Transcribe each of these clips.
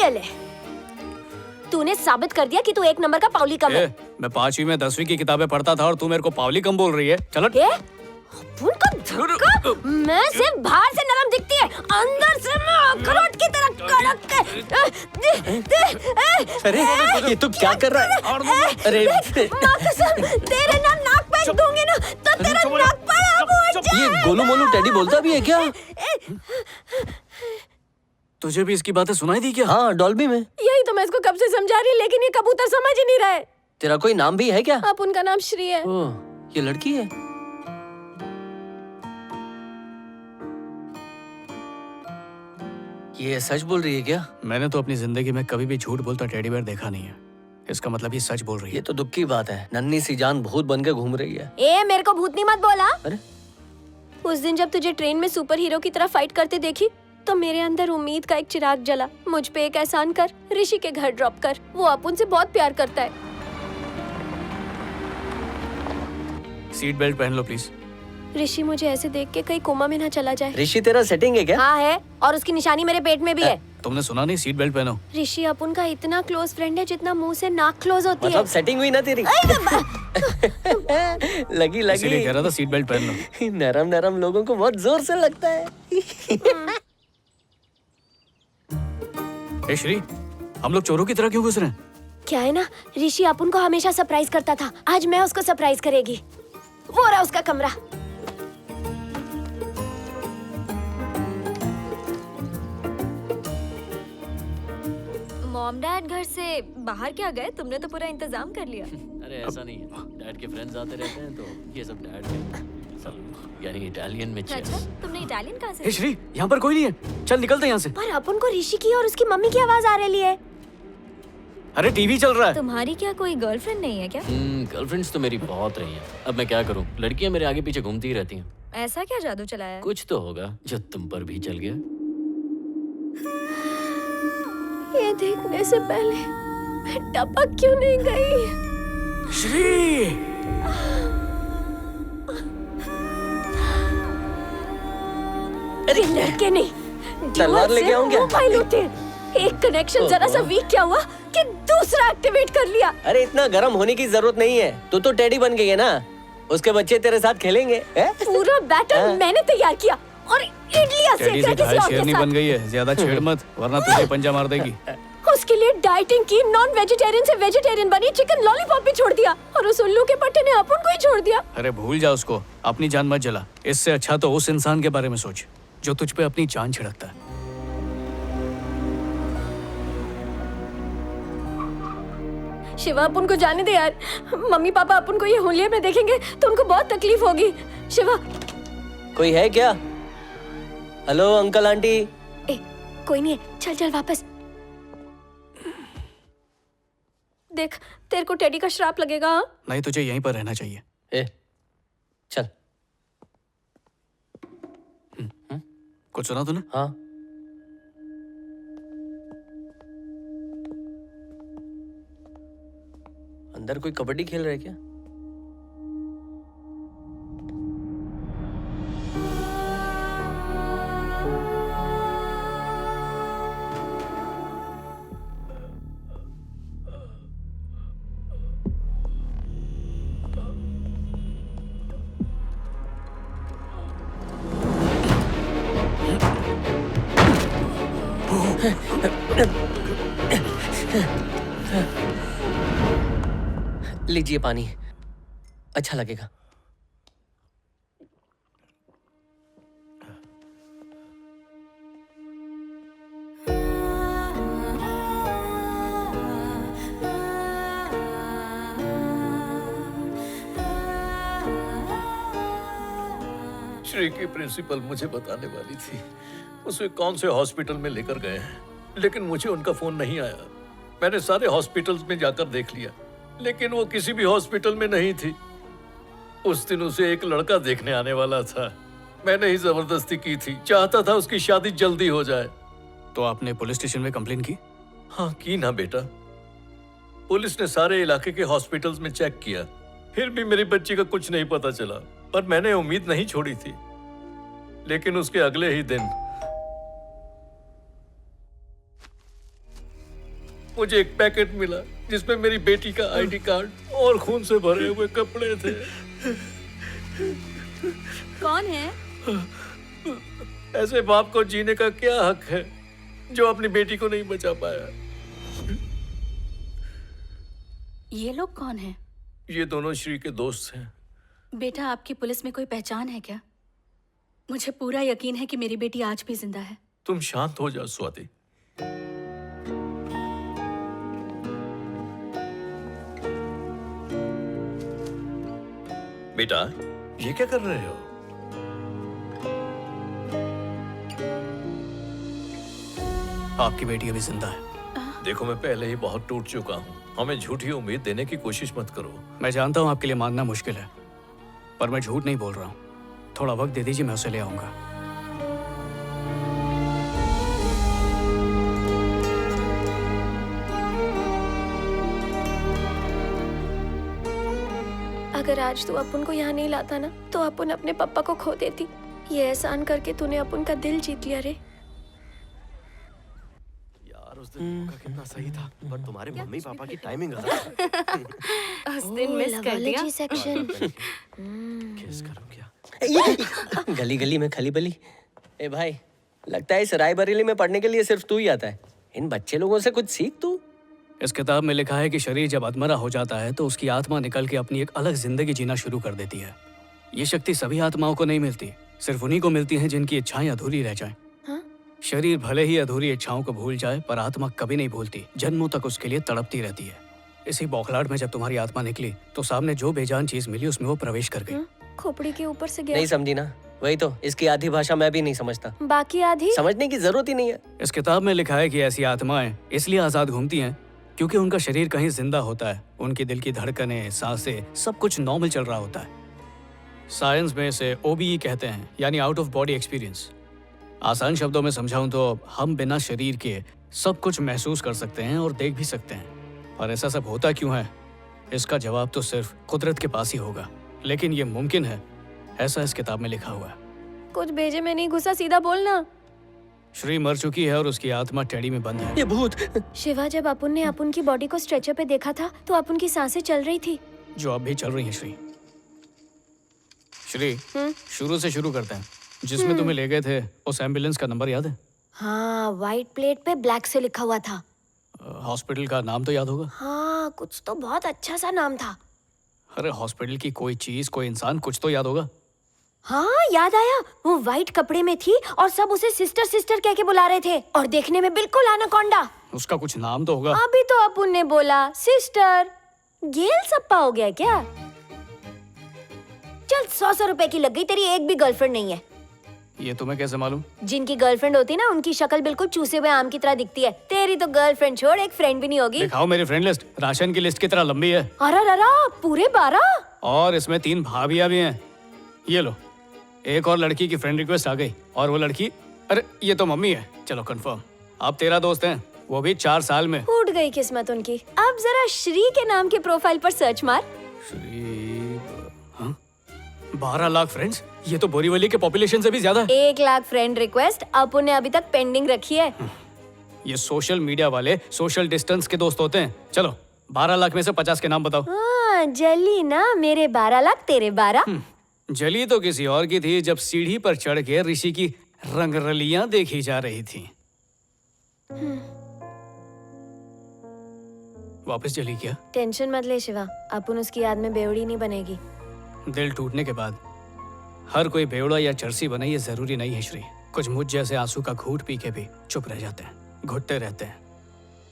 ये ले, तूने साबित कर दिया कि तू एक नंबर का पावली कम है। मैं 5वीं में 10वीं की किताबें पढ़ता था और तू मेरे को पावली कम बोल रही है। चलो उनका धक्का, मैं सिर्फ बाहर से नरम दिखती है, अंदर से मैं अखरोट की तरह कड़क है। अरे ये तू क्या कर रहा है? अरे माँ कसम, तेरे ना नाक पे दूंगी ना तो तेरा नाक पर आग उड़ जाए। ये गोलू मोलू टेडी बोलता भी है क्या? तुझे भी इसकी बातें सुनाई दी क्या? हाँ, डॉल्बी में। यही तो मैं इसको कब से समझा रही, लेकिन ये कबूतर समझ ही नहीं रहा है। तेरा कोई नाम भी है क्या? आप उनका नाम श्री है। ओह, ये लड़की है। ये सच बोल रही है क्या? मैंने तो अपनी जिंदगी में कभी भी झूठ बोलता टेडी बेयर देखा नहीं है। इसका मतलब ये सच बोल रही ये है। तो दुख की बात है, नन्ही सी जान भूत बन के घूम रही है। ए, मेरे को भूतनी मत बोला। अरे उस दिन जब तुझे ट्रेन में सुपर हीरो की तरह फाइट करते देखी तो मेरे अंदर उम्मीद का एक चिराग जला। मुझ पे एक एहसान कर, ऋषि के घर ड्रॉप कर, वो अपुन से बहुत प्यार करता है। सीट बेल्ट पहन लो प्लीज। ऋषि मुझे ऐसे देख के कहीं कोमा में ना चला जाए। ऋषि तेरा सेटिंग है क्या? हाँ है, और उसकी निशानी मेरे पेट में भी है। तुमने सुना नहीं? सीट बेल्ट पहनो। ऋषि अपुन का इतना क्लोज फ्रेंड है जितना मुंह से नाक क्लोज होती मतलब है। सेटिंग हुई ना तेरी? लगी इसीलिए कह लगी। रहा था सीट बेल्ट पहन लो। नरम नरम लोगों को बहुत जोर से लगता है। ए श्री, हम लोग चोरों की तरह क्यों घुस रहे हैं? क्या है ना, ऋषि अपुन को हमेशा सरप्राइज करता था, आज मैं उसको सरप्राइज करेगी। वो रहा उसका कमरा। मॉम डैड घर से बाहर क्या गए? तुमने तो पूरा इंतजाम कर लिया। अरे ऐसा नहीं है, डैड के फ्रेंड्स आते रहते हैं तो ये सब डैड के सब यानी इटालियन में अच्छा, चिप्स। तुमने इटालियन कहाँ से? ए श्री, यहाँ पर कोई नहीं है, चल निकलते हैं यहाँ से। पर अपुन को ऋषि की और उसकी मम्मी की आवाज आ रही है। अरे टीवी चल रहा है। तुम्हारी क्या कोई गर्लफ्रेंड नहीं है क्या? गर्लफ्रेंड्स तो मेरी बहुत रही हैं। अब मैं क्या करूं, लड़कियां मेरे आगे पीछे घूमती ही रहती हैं। ऐसा क्या जादू चलाया है? कुछ तो होगा जो तुम पर भी चल गया। ये देखने से पहले मैं टपक क्यों नहीं गई? श्री, अरे लड़के नहीं, तलवार लेके आऊं क्या? मोबाइल होते हैं। एक कनेक्शन जरा सा वीक क्या हुआ कि दूसरा एक्टिवेट कर लिया। अरे इतना गर्म होने की जरूरत नहीं है, तू तो टेडी बन गई है ना, उसके बच्चे तेरे साथ खेलेंगे। पूरा बैटर मैंने तैयार किया और इडलियां टेडी सेक से कर किसी घायल और के शेरनी बन साथ। गई है। ज्यादा छेड़ मत वरना तुझे पंजा मार देगी। उसके लिए डाइटिंग की, नॉन वेजिटेरियन से वेजिटेरियन बनी, चिकन लॉलीपॉप भी छोड़ दिया और उस उल्लू के पट्टे ने अपुन को ही छोड़ दिया। अरे भूल जा उसको, अपनी जान मत जला। इससे अच्छा तो उस इंसान के बारे में सोच जो तुझ पे अपनी जान छिड़कता है। शिवा, अपुन को जाने दे यार। मम्मी पापा अपुन को ये होलिये में देखेंगे तो उनको बहुत तकलीफ होगी। शिवा। कोई है क्या? Hello uncle aunty. ए, कोई नहीं है, चल चल वापस। देख, तेरे को टेडी का श्राप लगेगा। हाँ? नहीं, तुझे यहीं पर रहना चाहिए। ए, चल। कुछ सुना तूने? हाँ, अंदर कोई कबड्डी खेल रहा है क्या? लीजिए पानी, अच्छा लगेगा। श्री की प्रिंसिपल मुझे बताने वाली थी उसे कौन से हॉस्पिटल में लेकर गए हैं, लेकिन मुझे उनका फोन नहीं आया। मैंने सारे हॉस्पिटल्स में जाकर देख लिया, लेकिन वो किसी भी हॉस्पिटल में नहीं थी। उस दिन उसे एक लड़का देखने आने वाला था, मैंने ही जबरदस्ती की थी, चाहता था उसकी शादी जल्दी हो जाए। तो आपने पुलिस स्टेशन में कंप्लेन की? हाँ की ना बेटा, पुलिस ने सारे इलाके के हॉस्पिटल्स में चेक किया, फिर भी मेरी बच्ची का कुछ नहीं पता चला। पर मैंने उम्मीद नहीं छोड़ी थी, लेकिन उसके अगले ही दिन मुझे एक पैकेट मिला जिसमें मेरी बेटी का आईडी कार्ड और खून से भरे हुए कपड़े थे। कौन है? ऐसे बाप को जीने का क्या हक है जो अपनी बेटी को नहीं बचा पाया? ये लोग कौन हैं? ये दोनों श्री के दोस्त हैं। बेटा, आपकी पुलिस में कोई पहचान है क्या? मुझे पूरा यकीन है कि मेरी बेटी आज भी जिंदा है। तुम शांत हो जाओ स्वाति। बेटा, ये क्या कर रहे हो? आपकी बेटी अभी जिंदा है। देखो, मैं पहले ही बहुत टूट चुका हूँ। हमें झूठी उम्मीद देने की कोशिश मत करो। मैं जानता हूँ आपके लिए मानना मुश्किल है, पर मैं झूठ नहीं बोल रहा हूँ। थोड़ा वक्त दे दीजिए, मैं उसे ले आऊंगा। अगर आज तू अपुन को यहाँ नहीं लाता ना, तो अपुन अपने पापा को खो देती। ये एहसान करके तूने अपुन का दिल जीत लिया रे। यार उस दिन मौका कितना सही था, पर तुम्हारे मम्मी पापा की टाइमिंग गलत है। उस दिन मिस कर दिया। सेक्शन। किस करूं क्या? गली गली में खली बली। ए भाई, लगता है इस रायबरेली में पढ़ने के लिए सिर्फ तू ही आता है। इन बच्चे लोगों से कुछ सीख तू। इस किताब में लिखा है कि शरीर जब अधमरा हो जाता है तो उसकी आत्मा निकल के अपनी एक अलग जिंदगी जीना शुरू कर देती है। ये शक्ति सभी आत्माओं को नहीं मिलती, सिर्फ उन्हीं को मिलती है जिनकी इच्छाएं अधूरी रह जाएं। हाँ? शरीर भले ही अधूरी इच्छाओं को भूल जाए, पर आत्मा कभी नहीं भूलती, जन्मों तक उसके लिए तड़पती रहती है। इसी बौखलाहट में जब तुम्हारी आत्मा निकली तो सामने जो बेजान चीज मिली उसमें वो प्रवेश कर गई। खोपड़ी के ऊपर से गया। नहीं समझी ना? वही तो, इसकी आधी भाषा मैं भी नहीं समझता। बाकी आधी समझने की जरूरत ही नहीं है। इस किताब में लिखा है कि ऐसी आत्माएं इसलिए आजाद घूमती हैं क्योंकि उनका शरीर कहीं जिंदा होता है। उनके दिल की धड़कनें, सांसें, सब कुछ नॉर्मल चल रहा होता है। साइंस में इसे OBE कहते हैं, यानी आउट ऑफ बॉडी एक्सपीरियंस। आसान शब्दों में समझाऊं तो हम बिना शरीर के सब कुछ महसूस कर सकते हैं और देख भी सकते हैं। पर ऐसा सब होता क्यों है? इसका जवाब तो सिर्फ कुदरत के पास ही होगा, लेकिन ये मुमकिन है, ऐसा इस किताब में लिखा हुआ है। कुछ भेजे में नहीं घुसा, सीधा बोलना। श्री मर चुकी है और उसकी आत्मा टेडी में बंद है। ये भूत। शिवा, जब अपुन ने अपुन की बॉडी को स्ट्रेचर पे देखा था तो अपुन की सांसें चल रही थी। जो अब भी चल रही है। श्री, शुरू से शुरू करते हैं। जिसमें तुम्हें ले गए थे उस एम्बुलेंस का नंबर याद है? हाँ, व्हाइट प्लेट पे ब्लैक से लिखा हुआ था। हॉस्पिटल का नाम तो याद होगा? हाँ, कुछ तो बहुत अच्छा सा नाम था। अरे हॉस्पिटल की कोई चीज, कोई इंसान, कुछ तो याद होगा। हाँ, याद आया। वो व्हाइट कपड़े में थी और सब उसे सिस्टर सिस्टर कह के बुला रहे थे और देखने में बिल्कुल एनाकोंडा। उसका कुछ नाम तो होगा। अभी तो अपुन ने बोला सिस्टर। गेल सप्पा हो गया क्या? चल, 100 रुपए की लग गई, तेरी एक भी गर्लफ्रेंड नहीं है। ये तुम्हें कैसे मालूम? जिनकी गर्लफ्रेंड होती है ना, उनकी शक्ल बिल्कुल चूसे हुए आम की तरह दिखती है। तेरी तो गर्लफ्रेंड छोड़, एक फ्रेंड भी नहीं होगी। दिखाओ मेरी फ्रेंड लिस्ट। राशन की लिस्ट की तरह लंबी है। अरे पूरे 12। और इसमें 3 भाभियां भी हैं। ये लो, एक और लड़की की फ्रेंड रिक्वेस्ट आ गई। और वो लड़की, अरे ये तो मम्मी है। चलो कंफर्म, आप 13 दोस्त हैं, वो भी 4 साल में। फूट गई किस्मत उनकी। अब जरा श्री के नाम के प्रोफाइल पर सर्च मार। श्री, हाँ? 12 लाख फ्रेंड्स? ये तो बोरीवली के पॉपुलेशन से भी ज्यादा है। 1 लाख फ्रेंड रिक्वेस्ट अपुन ने अभी तक पेंडिंग रखी है। ये सोशल मीडिया वाले सोशल डिस्टेंस के दोस्त होते हैं। चलो 12 लाख में से 50 के नाम बताओ। हाँ, जली ना, मेरे 12 लाख तेरे 12। जली तो किसी और की थी जब सीढ़ी पर चढ़ के ऋषि की रंगरलियां देखी जा रही थी। वापस जली क्या? टेंशन मत ले शिवा, अपुन उसकी याद में बेवड़ी नहीं बनेगी। दिल टूटने के बाद हर कोई बेवड़ा या चरसी बने ये जरूरी नहीं है श्री। कुछ मुझ जैसे आंसू का घूंट पी के भी चुप रह जाते हैं, घुटते रहते हैं,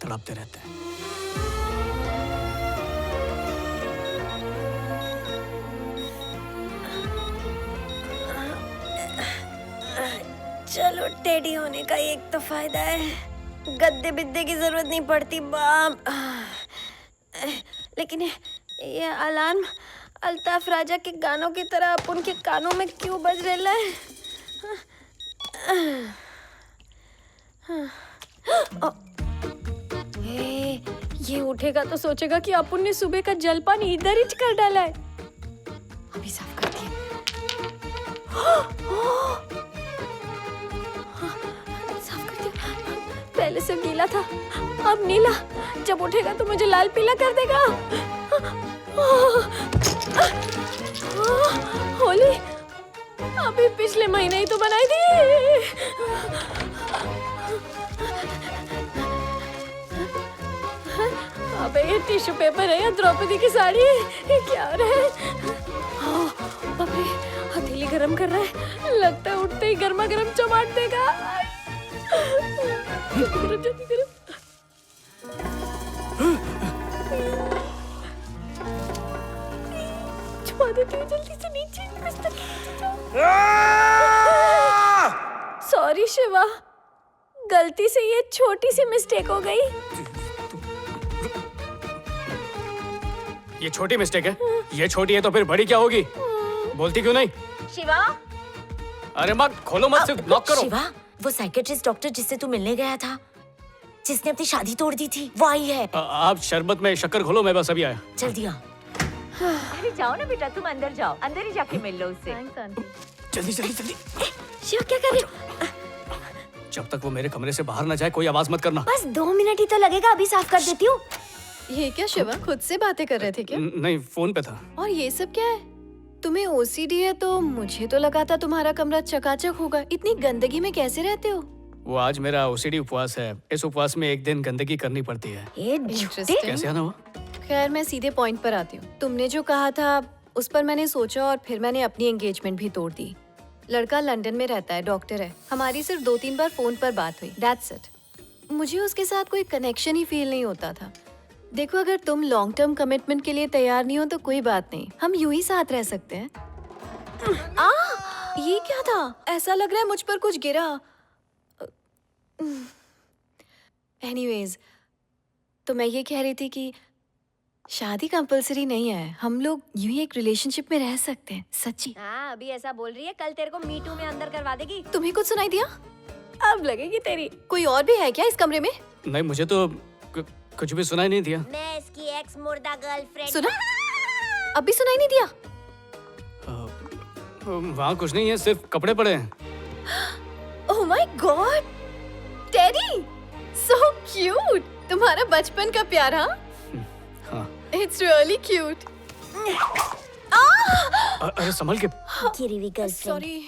तड़पते रहते हैं। चलो, टेडी होने का एक तो फायदा है, गद्दे बिद्दे की जरूरत नहीं पड़ती। बाप, लेकिन ये अलार्म अल्ताफ राजा के गानों की तरह अपन के कानों में क्यों बज रहा है? ये उठेगा तो सोचेगा कि अपन ने सुबह का जलपान इधर ही कर डाला है। अभी साफ करती है। साफ करती हूँ। पहले सिर्फ गीला था, अब नीला। जब उठेगा तो मुझे लाल पीला कर देगा। होली अभी पिछले महीने ही तो बनाई थी। अबे ये टिश्यू पेपर है या द्रौपदी की साड़ी? ये क्या हो रहा है? बाप रे, हथेली गरम कर रहा है। लगता है उठते ही गर्मा गर्म चमाट देगा। जल्दी करो। छुपा देती हूँ जल्दी से नीचे। सॉरी शिवा, गलती से ये छोटी सी मिस्टेक हो गई। ये छोटी मिस्टेक है? ये छोटी है तो फिर बड़ी क्या होगी? बोलती क्यों नहीं? शिवा, अरे माँ खोलो मत, सिर्फ ब्लॉक करो। शिवा, वो साइकेट्रिस्ट डॉक्टर जिससे तू मिलने गया था, जिसने अपनी शादी तोड़ दी थी, वो आई है। आप शरबत में शक्कर घोलो, मैं बस अभी आया। जल्दी आ। अरे जाओ ना बेटा, तुम अंदर जाओ, अंदर ही जाके मिल लो उससे। जल्दी जल्दी जल्दी। शिवा क्या कर रहे हो? जब तक वो मेरे कमरे से बाहर ना जाए कोई आवाज मत करना। बस 2 मिनट ही तो लगेगा, अभी साफ कर देती हूँ। ये क्या शिवा, खुद से बातें कर रहे थे क्या? नहीं, फोन पे था। और ये सब क्या है? तुम्हें ओसीडी है तो मुझे तो लगा था तुम्हारा कमरा चकाचक होगा। इतनी गंदगी में कैसे रहते हो? वो आज मेरा ओसीडी उपवास है। इस उपवास में एक दिन गंदगी करनी पड़ती है। इंटरेस्टिंग। कैसे आना हुआ? खैर मैं सीधे पॉइंट पर आती हूँ। तुमने जो कहा था उस पर मैंने सोचा और फिर मैंने अपनी एंगेजमेंट भी तोड़ दी। लड़का लंदन में रहता है, डॉक्टर है। हमारी सिर्फ 2-3 बार फोन पर बात हुई, दैट्स इट। मुझे उसके साथ कोई कनेक्शन ही फील नहीं होता था। देखो, अगर तुम लॉन्ग टर्म कमिटमेंट के लिए तैयार नहीं हो तो कोई बात नहीं, हम यूं ही साथ रह सकते हैं। ये क्या था? ऐसा लग रहा है मुझ पर कुछ गिरा। एनीवेज, तो मैं ये कह रही थी कि शादी कंपलसरी नहीं है, हम लोग यूं ही एक रिलेशनशिप में रह सकते हैं। सच्ची। हाँ, अभी ऐसा बोल रही है, कल तेरे को मीटू में अंदर करवा देगी। तुम्हें कुछ सुनाई दिया? अब लगेगी तेरी। कोई और भी है क्या इस कमरे में? नहीं, मुझे तो कुछ भी सुनाई नहीं दिया। मैं इसकी एक्स मुर्दा गर्लफ्रेंड। सुना? अब भी सुनाई नहीं दिया? वहाँ कुछ नहीं है, सिर्फ कपड़े पड़े हैं। Oh my God, teddy, so cute. तुम्हारा बचपन का प्यार, हाँ? हाँ। It's really cute. अरे संभल के। गिरी हुई गर्लफ्रेंड। सॉरी,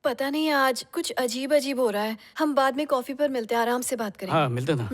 पता नहीं आज कुछ अजीब अजीब हो रहा है। हम बाद में कॉफी पर मिलते हैं, आराम से बात करेंगे। हाँ, मिलते ना।